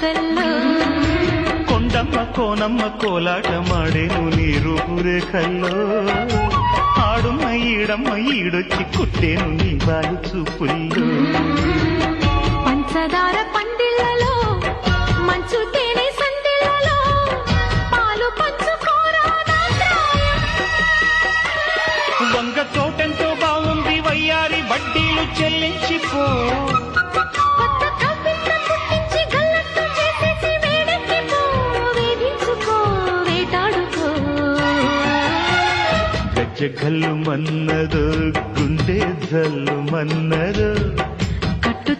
ಪಗಲ್ಲು కొండమ్మ కోనమ్మ కోలాట మాడేను నీరు రేఖల్లో ఆడుమ్మ ఈడమ్మ ఈడొచ్చి కుట్టేను నీ బాలి చూపుల్లో పంచదార పందిళ్ళలో మంచు తేనె సందిళ్ళలో పాలు పంచుకోరా వంగ తోటంతో బాగుంది వయ్యారి వడ్డీలు చెల్లించిపో గజ్జగల్లు మన్నదో గుండె జల్లు మన్నదో కట్టు